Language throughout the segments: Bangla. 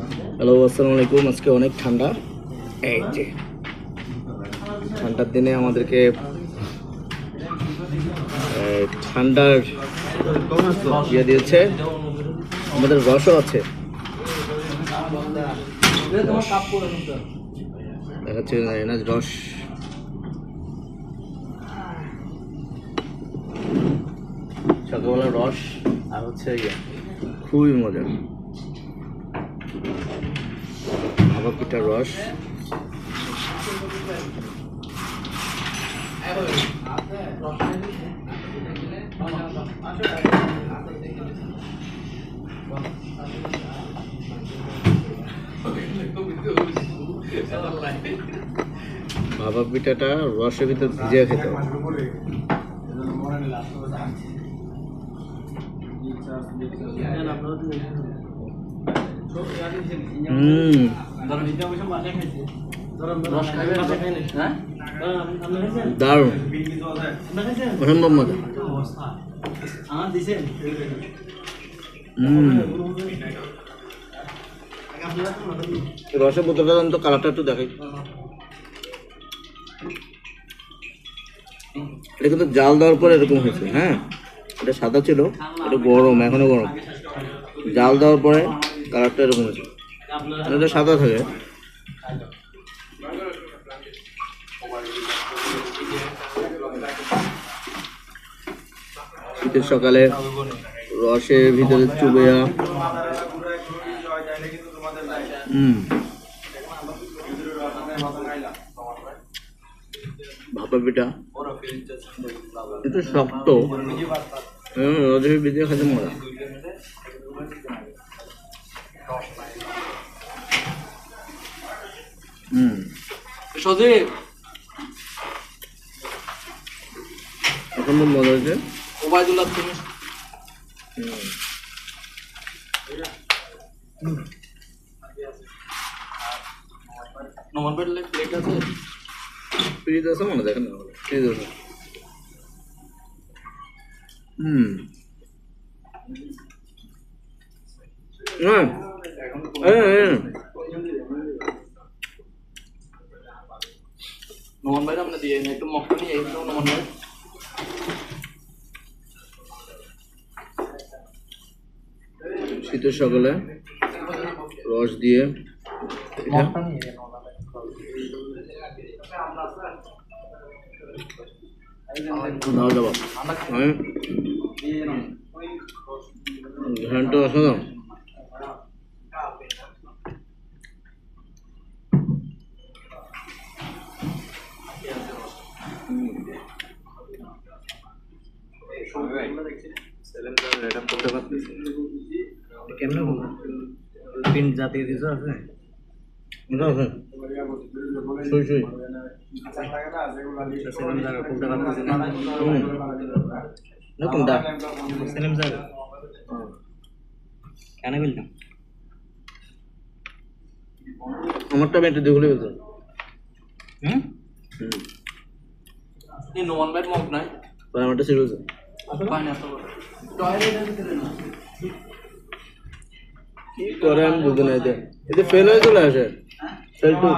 হ্যালো, আসসালামু আলাইকুম। আজকে অনেক ঠান্ডা। এই যে ঠান্ডার দিনে আমাদেরকে ঠান্ডার ইয়ে দিয়েছে, আমাদের রসও আছে। দেখাচ্ছে না রস, সকালবেলা রস আর হচ্ছে ইয়ে, খুবই মজা। ভাপা পিঠার রস, ভাপা পিঠাটা রসের ভিতর ভিজে খেতে হবে। দারুণ, অসম্ভব মজা। রসের বোতলটা তো কালারটা একটু দেখাই। এটা কিন্তু জাল দেওয়ার পরে এরকম হয়েছে। হ্যাঁ, এটা সাদা ছিল, এটা গরম, এখনো গরম। জাল দেওয়ার পরে কালারটা এরকম হয়েছে। এটা সাদা থাকে। শীতের সকালে রসের ভিতরে চুবিয়া ভাপা পিঠা একটু শক্ত, রসের ভিতরে খেতে মজা। অসম্ভব মজা হয়েছে। ওবায়দুল্লাহ তুমি নমন পেলে প্লেট আছে, ফ্রিজ আছে মনে দেখেন না, ফ্রিজ আছে। নমন ভাই আমরা দিয়ে একটু মক্কা নিয়ে একটু নমন ভাই শীতের সকালে রস দিয়ে ঘন্টা আসো না। কেমন তিন জাতীয় কিছু আছে, সুই সুই কোনটা সেলিম স্যার কেন বলতাম আমারটা বেটে দেখলে বলতো। নোমান ভাই মগ নাই, আমারটা সিরিয়াস কি করে আমি বুঝতে নাই। এতে ফেল হয়ে চলে আসে, ফেল টু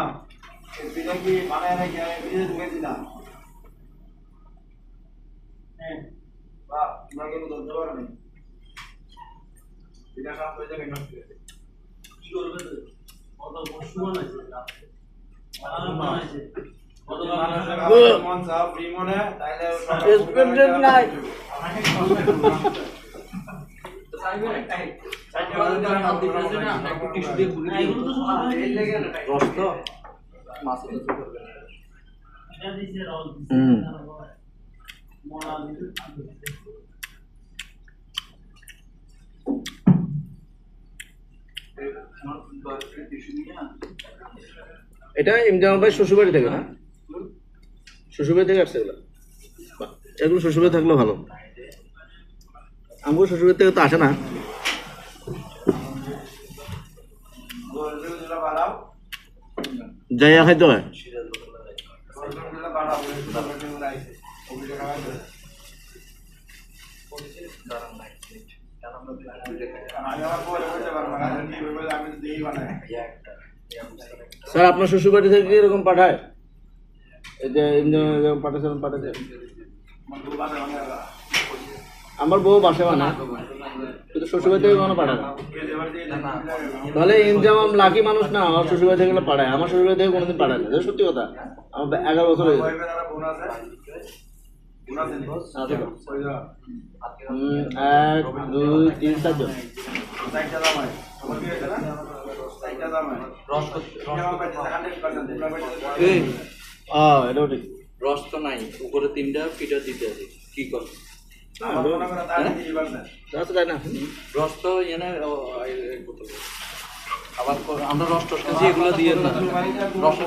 এটা ইমজাম ভাই শ্বশুরবাড়ি থেকে না, শ্বশুরবাড়ি থেকে আসছে এগুলো। এগুলো শ্বশুরবাড়ি থাকলে ভালো, আমগো শ্বশুরবাড়ি থেকে তো আসে না। যাইয়া খাইতে হয়। স্যার আপনার শ্বশুর বাড়ি থেকে এরকম পাঠায়? এই যে পাঠাচ্ছে আমার বউ বাসা বানায়, কিন্তু শ্বশুরবাড়ি থেকে কোনো পাঠায় না। তাহলে ইনজামাম লাকি মানুষ না, আমার শ্বশুরবাড়ি থেকে পাঠায়। আমার শ্বশুরবাড়ি থেকে কোনোদিন পাঠায় না, সত্যি কথা। আমার 11 বছর হয়ে গেছে। 1 2 3 4 জন। এটাও ঠিক। রস তো নাই, উপরে 3টা পিঠা দিতে আছে, কি কর? তাই না, রস তো এনে আবার আমরা রস টস খাচ্ছি, এগুলো দিয়ে না রস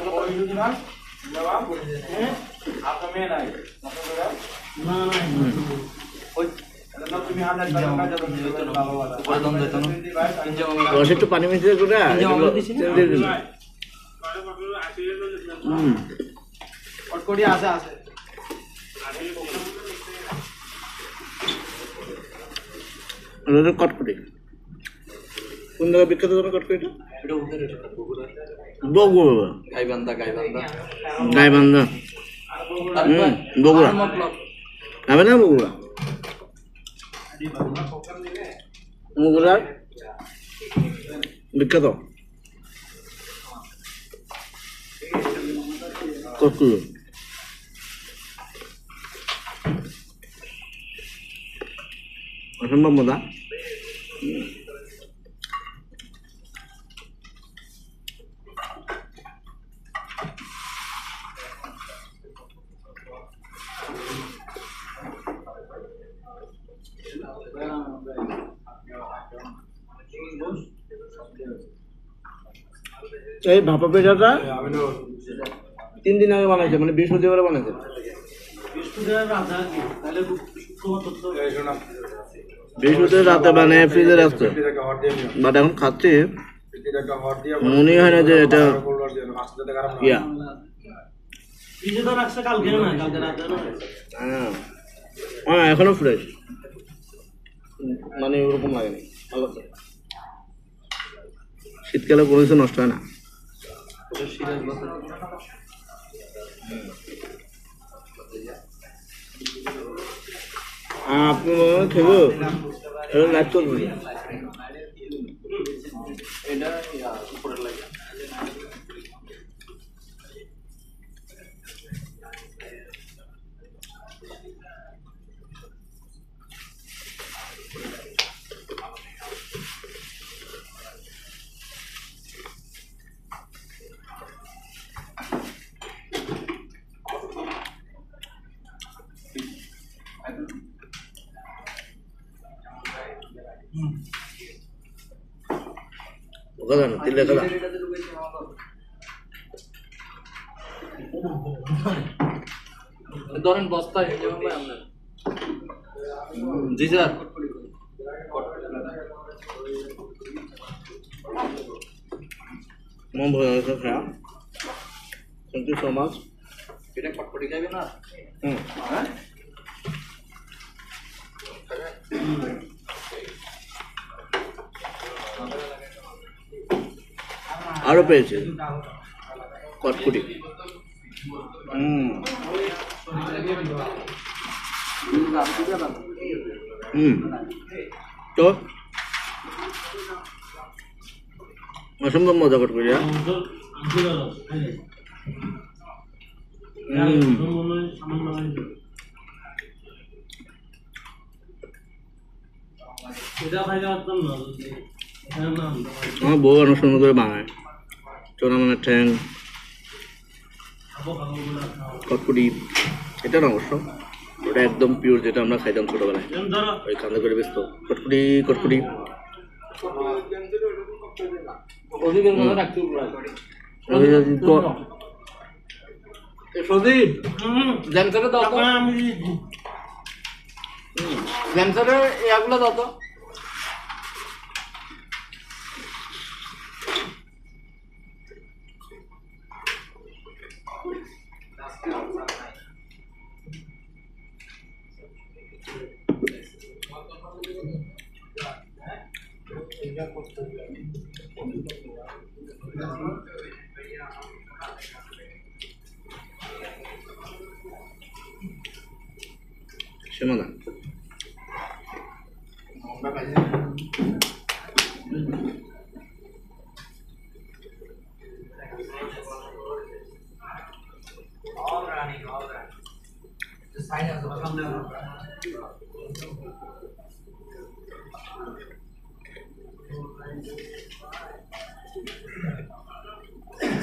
একটু পানি মিশিয়ে করে কটকটি। কোন জায়গায় বিখ্যাত তোমার কটকটিটা? বগুড়া। গাইবান্ধা বগুড়া যাবে না? বগুড়া বগুড়ার বিখ্যাত কটকটি। অসম্ভব মজা। এই ভাপা পেঁচাটা 3 দিন আগে বানাইছে, মানে বৃহস্পতিবারে বানাইছে। বৃহস্পতিবার রাতে বানিয়ে ফ্রিজে রাখছে, বাট এখন খাচ্ছি মনে হয় না যে এটা ইয়া। হ্যাঁ এখনো ফ্রেশ, মানে ওরকম লাগেনি, ভালো আছে। শীতকালে কোনো কিছু নষ্ট হয় না। আপনি খেবো লাইভ করবেন? এটা উপরের লাগে ওখানে তিলে খেলা ধরেন বস্তা। জি স্যার, মন ভরে গেছে খায়া। Thank you so much. এটা কটকটি খাইবে না? হ্যাঁ আরো পেয়েছে কটকুটি। তো অসম্ভব মজা কটকুটি। আমার বউ অনেক সুন্দর করে বানায়, চোনা মানের ঠ্যাং, কটকুটি। এটা না অবশ্য, ওটা একদম পিওর যেটা আমরা খাইতাম ছোটবেলায়, ওই কান্দা করে ব্যস্ত কটকুটি। কটকুটি সজীব জ্যামসারে দাও তো, জ্যামসারে এগুলো দাও তো। সে মজা All running. Just sign up.